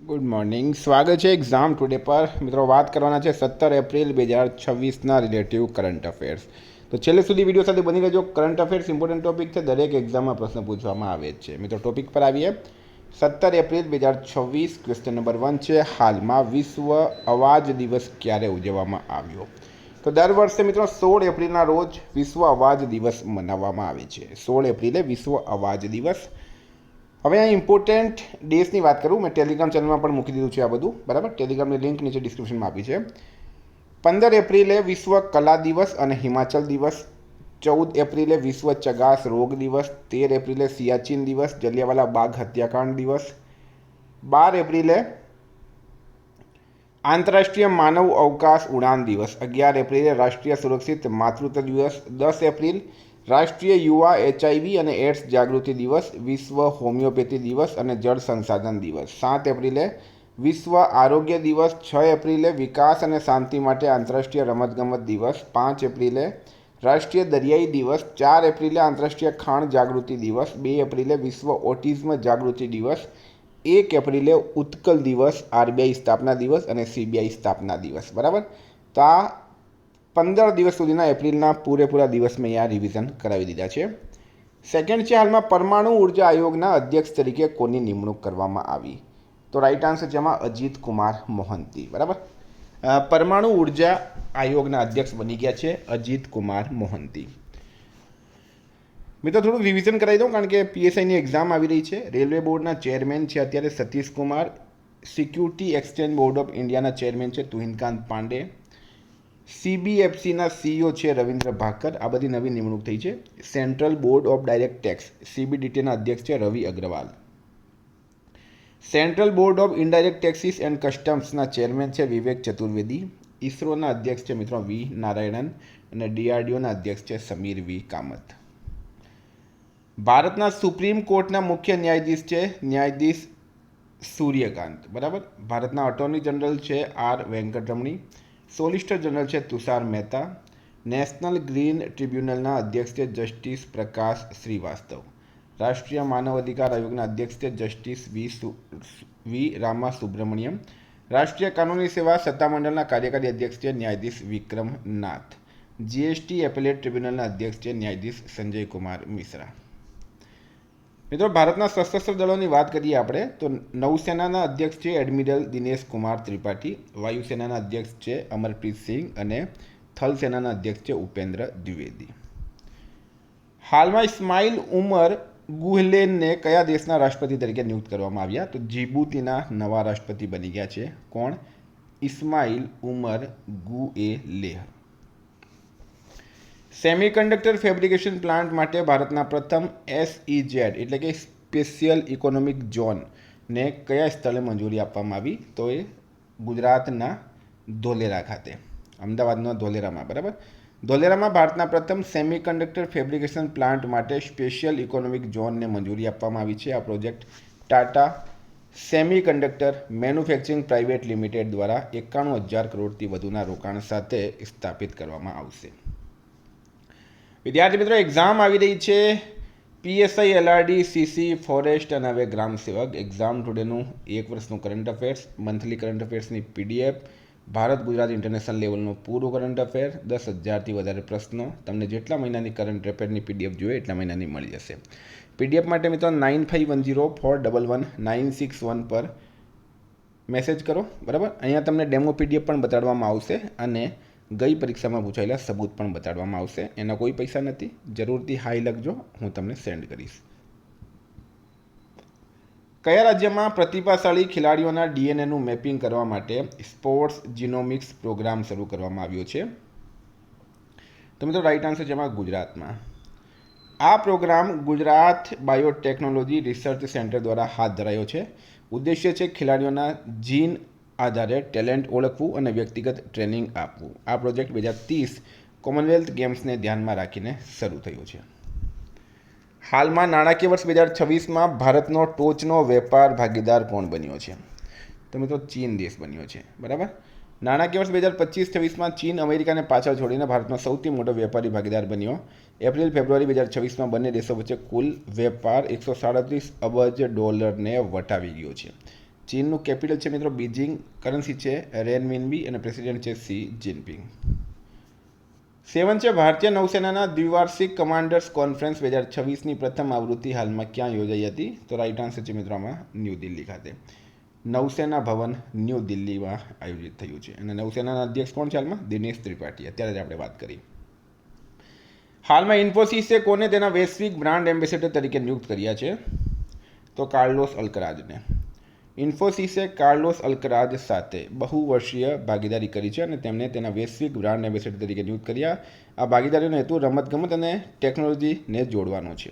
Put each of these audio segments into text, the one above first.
Good morning. સ્વાગત છે exam today પર. મિત્રો, વાત કરવાના છે 17 એપ્રિલ 2026ના રિલેટિવ કરંટ અફેર્સ. તો છેલ્લે સુધી વિડીયો સાથે બની રહેજો. કરંટ અફેર્સ ઇમ્પોર્ટન્ટ ટોપિક છે, દરેક એક્ઝામમાં પ્રશ્ન પૂછવામાં આવે જ છે. મિત્રો, ટોપિક પર આવીએ. 17 એપ્રિલ 2026 ક્વેશ્ચન નંબર 1 છે, હાલમાં વિશ્વ અવાજ દિવસ ક્યારે ઉજવવામાં આવ્યો? તો દર વર્ષે મિત્રો 16 એપ્રિલના રોજ વિશ્વ અવાજ દિવસ મનાવવામાં આવે છે. 16 એપ્રિલે વિશ્વ અવાજ દિવસ. હવે અહીં ઇમ્પોર્ટન્ટ ડેઝની વાત કરું, મેં ટેલિગ્રામ ચેનલમાં પણ મૂકી દીધું છે આ બધું, બરાબર. ટેલિગ્રામની લિંક નીચે ડિસ્ક્રિપ્શનમાં આપી છે. 15 એપ્રિલે વિશ્વ કલા દિવસ અને હિમાચલ દિવસ. 14 એપ્રિલે વિશ્વ ચગાસ રોગ દિવસ. 13 એપ્રિલે સિયાચીન દિવસ, જલિયાવાલા બાગ હત્યાકાંડ દિવસ. 12 એપ્રિલે આંતરરાષ્ટ્રીય માનવ અવકાશ ઉડાન દિવસ. 11 એપ્રિલે રાષ્ટ્રીય સુરક્ષિત માતૃત્વ દિવસ. 10 એપ્રિલ રાષ્ટ્રીય યુવા HIV અને એડ્સ જાગૃતિ દિવસ. વિશ્વ હોમિયોપેથી દિવસ અને જળ સંસાધન દિવસ. 7 એપ્રિલે વિશ્વ આરોગ્ય દિવસ. 6 એપ્રિલે વિકાસ અને શાંતિ માટે આંતરરાષ્ટ્રીય રમતગમત દિવસ. 5 એપ્રિલે રાષ્ટ્રીય દરિયાઈ દિવસ. 4 એપ્રિલે આંતરરાષ્ટ્રીય ખાણ જાગૃતિ દિવસ. 2 એપ્રિલે વિશ્વ ઓટિઝમ જાગૃતિ દિવસ. 1 એપ્રિલે ઉત્કલ દિવસ, RBI સ્થાપના દિવસ અને CBI સ્થાપના દિવસ, બરાબર. તો આ 15 દિવસ સુધીના એપ્રિલના પૂરેપૂરા દિવસ મેં અહીંયા રિવિઝન કરાવી દીધા છે. સેકન્ડ છે, હાલમાં પરમાણુ ઉર્જા આયોગના અધ્યક્ષ તરીકે કોની નિમણૂક કરવામાં આવી? તો રાઈટ આન્સર છે એમાં અજીત કુમાર મોહંતી, બરાબર. પરમાણુ ઉર્જા આયોગના અધ્યક્ષ બની ગયા છે અજીત કુમાર મોહંતી. મિત્રો, થોડુંક રિવિઝન કરાવી દઉં કારણ કે PSIની એક્ઝામ આવી રહી છે. રેલવે બોર્ડના ચેરમેન છે અત્યારે Satish Kumar. Security exchange board of ઇન્ડિયાના ચેરમેન છે તુહિનકાંત પાંડે. CBFCના CEO છે રવિન્દ્ર ભાકર. આ બધી નવી નિમણૂક થઈ છે. Central board of direct tax CBDTના અધ્યક્ષ છે Ravi Agrawal. Central board of indirect taxes and કસ્ટમ્સના ચેરમેન છે વિવેક ચતુર્વેદી. ઇસરોના અધ્યક્ષ છે મિત્રો V નારાયણન અને DRDOના અધ્યક્ષ છે સમીર V કામત. ભારતના સુપ્રીમ કોર્ટના મુખ્ય ન્યાયાધીશ છે ન્યાયાધીશ સૂર્યકાંત, બરાબર. ભારતના અટોર્ની જનરલ છે R વેંકટરમણી. સોલિસિટર જનરલ છે તુષાર મહેતા. નેશનલ ગ્રીન ટ્રિબ્યુનલના અધ્યક્ષ છે જસ્ટિસ પ્રકાશ શ્રીવાસ્તવ. રાષ્ટ્રીય માનવ અધિકાર આયોગના અધ્યક્ષ છે જસ્ટિસ V રામા સુબ્રમણ્યમ. રાષ્ટ્રીય કાનૂની સેવા સત્તામંડળના કાર્યકારી અધ્યક્ષ છે ન્યાયાધીશ વિક્રમ નાથ. GST એપેલેટ ટ્રિબ્યુનલના અધ્યક્ષ છે ન્યાયાધીશ સંજય કુમાર મિશ્રા. મિત્રો, ભારતના સશસ્ત્ર દળોની વાત કરીએ આપણે તો નૌસેનાના અધ્યક્ષ છે એડમિરલ દિનેશ કુમાર ત્રિપાઠી. વાયુસેનાના અધ્યક્ષ છે અમરપ્રીત સિંહ અને થલ સેનાના અધ્યક્ષ છે ઉપેન્દ્ર દ્વિવેદી. હાલમાં ઇસ્માઇલ ઉમર ગુહલેનને કયા દેશના રાષ્ટ્રપતિ તરીકે નિયુક્ત કરવામાં આવ્યા? તો જીબુતીના નવા રાષ્ટ્રપતિ બની ગયા છે. કોણ? ઇસ્માઇલ ઉમર ગુએલેહ. સેમિકન્ડક્ટર ફેબ્રિકેશન પ્લાન્ટ માટે ભારતના પ્રથમ SEZ એટલે કે સ્પેશિયલ ઇકોનોમિક ઝોનને કયા સ્થળે મંજૂરી આપવામાં આવી? તો એ ગુજરાતના ધોલેરા ખાતે, અમદાવાદના ધોલેરામાં, બરાબર. ધોલેરામાં ભારતના પ્રથમ સેમિકન્ડક્ટર ફેબ્રિકેશન પ્લાન્ટ માટે સ્પેશિયલ ઇકોનોમિક ઝોનને મંજૂરી આપવામાં આવી છે. આ project Tata semiconductor manufacturing private limited દ્વારા 91,000 કરોડથી વધુના રોકાણ સાથે સ્થાપિત કરવામાં આવશે. વિદ્યાર્થી મિત્રો, એક્ઝામ આવી રહી છે PSI LRD CC ફોરેસ્ટ અને હવે ગ્રામ સેવક. એક્ઝામ ટુડેનું 1 વર્ષનું કરંટ અફેર્સ, મંથલી કરંટ અફેર્સની PDF, ભારત ગુજરાત ઇન્ટરનેશનલ લેવલનું પૂરું કરંટ અફેર, 10,000થી વધારે પ્રશ્નો. તમને જેટલા મહિનાની કરંટ અફેરની PDF જોઈએ એટલા મહિનાની મળી જશે. PDF માટે મિત્રો 9510411961 પર મેસેજ કરો, બરાબર. અહીંયા તમને ડેમો PDF પણ બતાડવામાં આવશે અને ગઈ પરીક્ષામાં પૂછાયેલા સબૂત પણ બતાડવામાં આવશે. એના કોઈ પૈસા નથી, જરૂરથી હાઈ લખજો, હું તમને સેન્ડ કરીશ. કયા રાજ્યમાં પ્રતિભાશાળી ખેલાડીઓના DNAનું મેપિંગ કરવા માટે સ્પોર્ટ્સ જીનોમિક્સ પ્રોગ્રામ શરૂ કરવામાં આવ્યો છે? તો મિત્રો, રાઈટ આન્સર છે એમાં ગુજરાતમાં. આ programme Gujarat biotechnology research centre દ્વારા હાથ ધરાયો છે. ઉદ્દેશ્ય છે ખેલાડીઓના જીન આધારે ટેલેન્ટ ઓળખવું અને વ્યક્તિગત ટ્રેનિંગ આપવું. આ પ્રોજેક્ટ 2030 કોમનવેલ્થ ગેમ્સને ધ્યાનમાં રાખીને શરૂ થયો છે. હાલમાં નાણાકીય વર્ષ 2026માં ભારતનો ટોચનો વેપાર ભાગીદાર કોણ બન્યો છે? તો મિત્રો, ચીન દેશ બન્યો છે, બરાબર. નાણાકીય વર્ષ 2025-26માં ચીન અમેરિકાને પાછળ છોડીને ભારતનો સૌથી મોટો વેપારી ભાગીદાર બન્યો. એપ્રિલ ફેબ્રુઆરી 2026માં બંને દેશો વચ્ચે કુલ વેપાર $137 અબજ વટાવી ગયો છે. ચીનનું કેપિટલ છે મિત્રો બીજિંગ, કરન્સી છે રેનમિનબી અને પ્રેસિડેન્ટ છે સી જિનપિંગ. 7 છે ભારતીય નૌસેનાના દ્વિવાર્ષિક કમાન્ડર્સ કોન્ફરન્સ 2026ની પ્રથમ આવૃત્તિ હાલમાં ક્યાં યોજાઈ હતી? તો રાઈટ આન્સર છે મિત્રો આમાં ન્યૂ દિલ્હી ખાતે. નૌસેના ભવન ન્યૂ દિલ્હીમાં આયોજિત થયું છે અને નૌસેનાના અધ્યક્ષ કોણ છે હાલમાં? દિનેશ ત્રિપાઠી. અત્યારે જ આપણે વાત કરી. હાલમાં ઇન્ફોસિસે કોને તેના વૈશ્વિક બ્રાન્ડ એમ્બેસેડર તરીકે નિયુક્ત કર્યા છે? તો કાર્લોસ અલ્કરાજને. ઇન્ફોસિસે કાર્લોસ અલ્કરાજ સાથે બહુવર્ષીય ભાગીદારી કરી છે અને તેમને તેના વૈશ્વિક બ્રાન્ડ એમ્બેસેડર તરીકે નિયુક્ત કર્યા. આ ભાગીદારીનો હેતુ રમતગમત અને ટેકનોલોજીને જોડવાનો છે.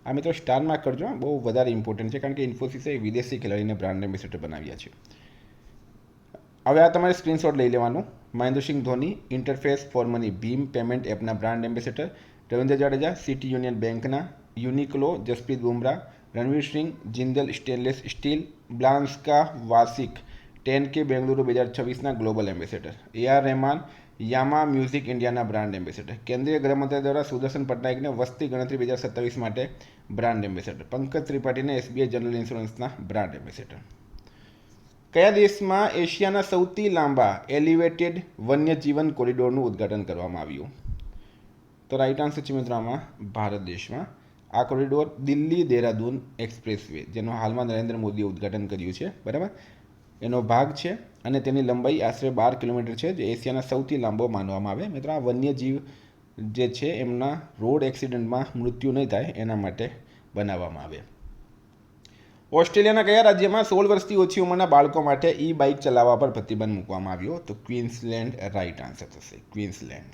આ મિત્રો સ્ટાર માર્ક કરજો, બહુ વધારે ઇમ્પોર્ટન્ટ છે કારણ કે ઇન્ફોસિસે વિદેશી ખેલાડીને બ્રાન્ડ એમ્બેસેડર બનાવ્યા છે. હવે આ તમારે સ્ક્રીનશોટ લઈ લેવાનું. Mahendra Singh Dhoni interface for money ભીમ પેમેન્ટ એપના brand ambassador, Ravindra Jadeja City Union બેંકના, Uniqlo Jasprit Bumrah, Ranveer Singh Jindal stainless steel, Blanka Vlasic 10K Bengaluru 2026ના global ambassador, AR Rahman Yamaha music ઇન્ડિયાના બ્રાન્ડ એમ્બેસેડર, કેન્દ્રીય ગૃહમંત્રી દ્વારા સુદર્શન પટનાયકને વસ્તી ગણતરી 2027 માટે બ્રાન્ડ એમ્બેસેડર, પંકજ ત્રિપાઠીને SBI જનરલ ઇન્સ્યોરન્સના બ્રાન્ડ એમ્બેસેડર. કયા દેશમાં એશિયાના સૌથી લાંબા એલિવેટેડ વન્યજીવન કોરિડોરનું ઉદ્ઘાટન કરવામાં આવ્યું? તો રાઈટ આન્સર છે મિત્રો આમાં ભારત દેશમાં. આ કોરિડોર દિલ્હી દેહરાદૂન એક્સપ્રેસવે, જેનું હાલમાં નરેન્દ્ર મોદીએ ઉદ્ઘાટન કર્યું છે, બરાબર, એનો ભાગ છે અને તેની લંબાઈ આશરે 12 કિલોમીટર છે, જે એશિયાના સૌથી લાંબો માનવામાં આવે. મિત્રો આ વન્યજીવ જે છે એમના રોડ એક્સિડન્ટમાં મૃત્યુ નહીં થાય એના માટે બનાવવામાં આવે. ઓસ્ટ્રેલિયાના કયા રાજ્યમાં 16 વર્ષથી ઓછી ઉંમરના બાળકો માટે બાઇક ચલાવવા પર પ્રતિબંધ મૂકવામાં આવ્યો? તો ક્વીન્સલેન્ડ રાઈટ આન્સર થશે, ક્વીન્સલેન્ડ.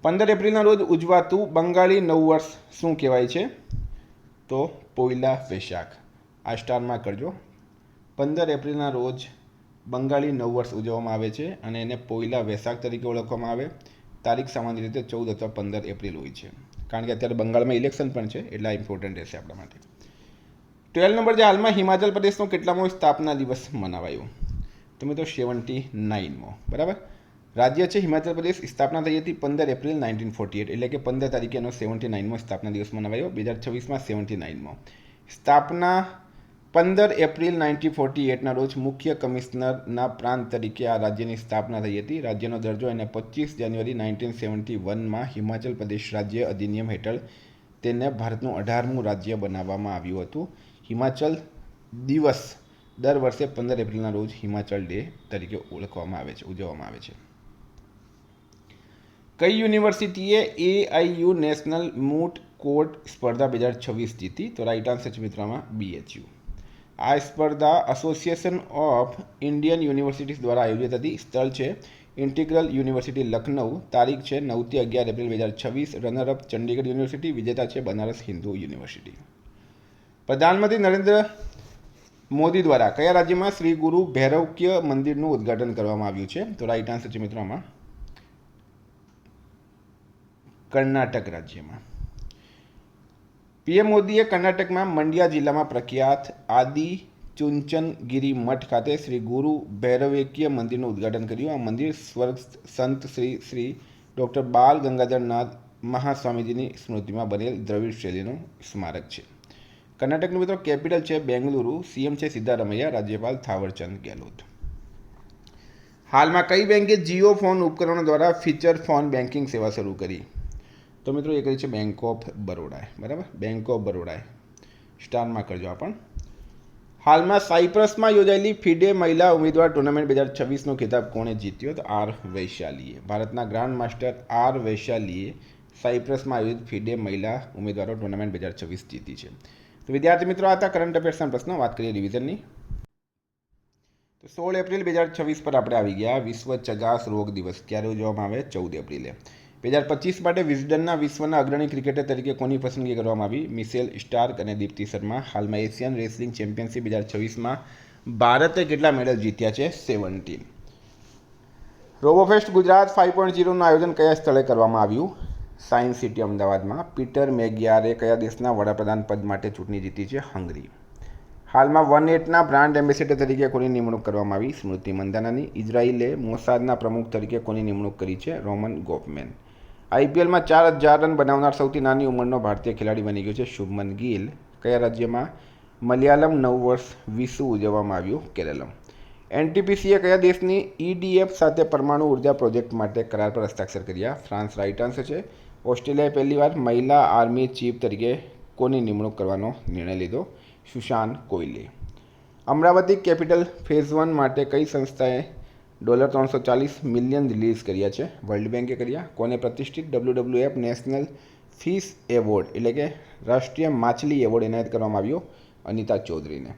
15 એપ્રિલના રોજ ઉજવાતું બંગાળી નવ વર્ષ શું કહેવાય છે? તો પોઈલા વૈશાખ. આ સ્ટારમાં કરજો. 15 એપ્રિલના રોજ બંગાળી નવ વર્ષ ઉજવવામાં આવે છે અને એને પોઈલા વૈશાખ તરીકે ઓળખવામાં આવે. તારીખ સામાન્ય રીતે 14 અથવા 15 એપ્રિલ હોય છે કારણ કે અત્યારે બંગાળમાં ઇલેક્શન પણ છે, એટલે ઇમ્પોર્ટન્ટ રહેશે આપણા માટે. 12 નંબર છે હાલમાં હિમાચલ પ્રદેશનો કેટલામો સ્થાપના દિવસ મનાવાયો? તો મિત્રો 79મો, બરાબર. રાજ્ય છે હિમાચલ પ્રદેશ, સ્થાપના થઈ હતી 15 એપ્રિલ 1948, એટલે કે 15 તારીખે એનો 79મો સ્થાપના દિવસ મનાવાયો. 2026માં 79મો. સ્થાપના 15 એપ્રિલ 1948ના રોજ મુખ્ય કમિશનરના પ્રાંત તરીકે આ રાજ્યની સ્થાપના થઈ હતી. રાજ્યનો દરજ્જો એને 25 જાન્યુઆરી 1971માં હિમાચલ પ્રદેશ રાજ્ય અધિનિયમ હેઠળ તેને ભારતનું 18મું રાજ્ય બનાવવામાં આવ્યું હતું. હિમાચલ દિવસ દર વર્ષે 15 એપ્રિલના રોજ હિમાચલ ડે તરીકે ઓળખવામાં આવે છે, ઉજવવામાં આવે છે. કઈ યુનિવર્સિટીએ AIU નેશનલ મૂટ કોર્ટ સ્પર્ધા 2026 જીતી? તો રાઈટ આન્સર છે મિત્રોમાં BHU. આ સ્પર્ધા એસોસિએશન ઓફ ઇન્ડિયન યુનિવર્સિટીઝ દ્વારા આયોજિત હતી. સ્થળ છે ઇન્ટિગ્રલ યુનિવર્સિટી લખનઉ. તારીખ છે 9 થી 11 એપ્રિલ 2026. રનરઅપ ચંડીગઢ યુનિવર્સિટી, વિજેતા છે બનારસ હિન્દુ યુનિવર્સિટી. પ્રધાનમંત્રી નરેન્દ્ર મોદી દ્વારા કયા રાજ્યમાં શ્રી ગુરુ ભૈરવક્ય મંદિરનું ઉદ્ઘાટન કરવામાં આવ્યું છે? તો રાઈટ આન્સર છે મિત્રો આમાં કર્ણાટક રાજ્યમાં. PM મોદીએ કર્ણાટકમાં મંડ્યા જિલ્લામાં પ્રખ્યાત આદિ ચુંચનગીરી મઠ ખાતે શ્રી ગુરુ ભૈરવક્ય મંદિરનું ઉદ્ઘાટન કર્યું. આ મંદિર સ્વર્ગસ્થ સંત શ્રી ડૉક્ટર બાલ ગંગાધરનાથ મહાસ્વામીજીની સ્મૃતિમાં બનેલ દ્રવિડ શૈલીનું સ્મારક છે. કર્ણાટકનું મિત્રો કેપિટલ છે બેંગલુરુ. CM છે સિદ્ધારમૈયા, રાજ્યપાલ થાવરચંદ ગેહલોત. હાલમાં કઈ બેંકે જીઓ ફોન ઉપકરણો દ્વારા ફીચર ફોન બેન્કિંગ સેવા શરૂ કરી? તો મિત્રો એ કરી છે બેંક ઓફ બરોડાએ, બરાબર, બેંક ઓફ બરોડાએ. સ્ટારમાં કરજો આ પણ. હાલમાં સાયપ્રસમાં યોજાયેલી ફિડે મહિલા ઉમેદવાર ટુર્નામેન્ટ 2026નો ખિતાબ કોણે જીત્યો? તો R વૈશાલીએ. ભારતના ગ્રાન્ડ માસ્ટર R વૈશાલીએ સાયપ્રસમાં આયોજિત ફિડે મહિલા ઉમેદવારો ટુર્નામેન્ટ 2026 જીતી છે. તો વિદ્યાર્થી મિત્રો આ હતા કરંટ અફેર્સના પ્રશ્નો. વાત કરીએ રિવિઝનની. તો 16 એપ્રિલ 2026 પર આપણે આવી ગયા. વિશ્વ ચગાસ રોગ દિવસ ક્યારે ઉજવવામાં આવે? 14 એપ્રિલે. 2025 માટે વિઝડનના વિશ્વના અગ્રણી ક્રિકેટર તરીકે કોની પસંદગી કરવામાં આવી? મિશેલ સ્ટાર્ક અને દીપ્તિ શર્મા. હાલમાં એશિયન રેસલિંગ ચેમ્પિયનશિપ 2026માં ભારતે કેટલા મેડલ જીત્યા છે? 17. રોબોફેસ્ટ ગુજરાત 5.0નું આયોજન કયા સ્થળે કરવામાં આવ્યું? સાયન્સ સિટી અમદાવાદમાં. પીટર મેગિયારે કયા દેશના વડાપ્રધાન પદ માટે ચૂંટણી જીતી છે? હંગરી. હાલમાં 18ના બ્રાન્ડ એમ્બેસેડર તરીકે કોની નિમણૂક કરવામાં આવી? સ્મૃતિ મંદાનાની. ઇઝરાયલે મોસાદના પ્રમુખ તરીકે કોની નિમણૂક કરી છે? Roman Goffman. IPLમાં 4000 રન બનાવનાર સૌથી નાની ઉંમરનો ભારતીય ખેલાડી બની ગયો છે શુભમન ગિલ. કયા રાજ્યમાં મલયાલમ નવ વર્ષ વિષુ ઉજવવામાં આવ્યું કેરળમ. એનટીપીસીએ કયા દેશની ઈડીએફ સાથે પરમાણુ ઉર્જા પ્રોજેક્ટ માટે કરાર પર હસ્તાક્ષર કર્યા? ફ્રાન્સ રાઇટ આન્સર છે. ઓસ્ટ્રેલિયાએ પહેલીવાર મહિલા આર્મી ચીફ તરીકે કોની નિમણૂક કરવાનો નિર્ણય લીધો? સુશાન કોયલે. અમરાવતી કેપિટલ ફેઝ 1 માટે કઈ સંસ્થાએ $340 મિલિયન રિલીઝ કર્યા છે? વર્લ્ડ બેન્કે કર્યા. કોને પ્રતિષ્ઠિત WWF નેશનલ ફિશ એવોર્ડ એટલે કે રાષ્ટ્રીય માછલી એવોર્ડ એનાયત કરવામાં આવ્યો? અનિતા ચૌધરીને.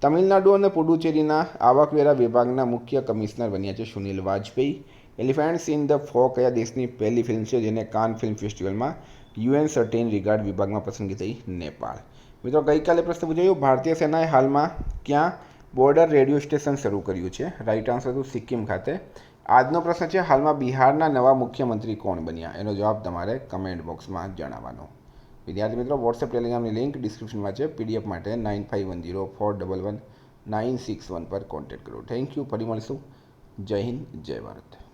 તમિલનાડુ અને પુડુચેરીના આવકવેરા વિભાગના મુખ્ય કમિશનર બન્યા છે Sunil Vajpayee. Elephants in the fog કયા દેશની પહેલી ફિલ્મ છે જેને કાન ફિલ્મ ફેસ્ટિવલમાં UN સર્ટેન રિગાર્ડ વિભાગમાં પસંદગી થઈ? નેપાળ. મિત્રો ગઈકાલે પ્રશ્ન પૂછાયું, ભારતીય સેનાએ હાલમાં ક્યાં બોર્ડર રેડિયો સ્ટેશન શરૂ કર્યું છે? રાઇટ આન્સર હતું સિક્કિમ ખાતે. આજનો પ્રશ્ન છે, હાલમાં બિહારના નવા મુખ્યમંત્રી કોણ બન્યા? એનો જવાબ તમારે કમેન્ટ બોક્સમાં જણાવવાનો. વિદ્યાર્થી મિત્રો, વોટ્સએપ ટેલિગ્રામની લિંક ડિસ્ક્રિપ્શનમાં છે. PDF માટે 9510411961 પર કોન્ટેક્ટ કરો. Thank you. ફરી મળીશું. જય હિન્દ, જય ભારત.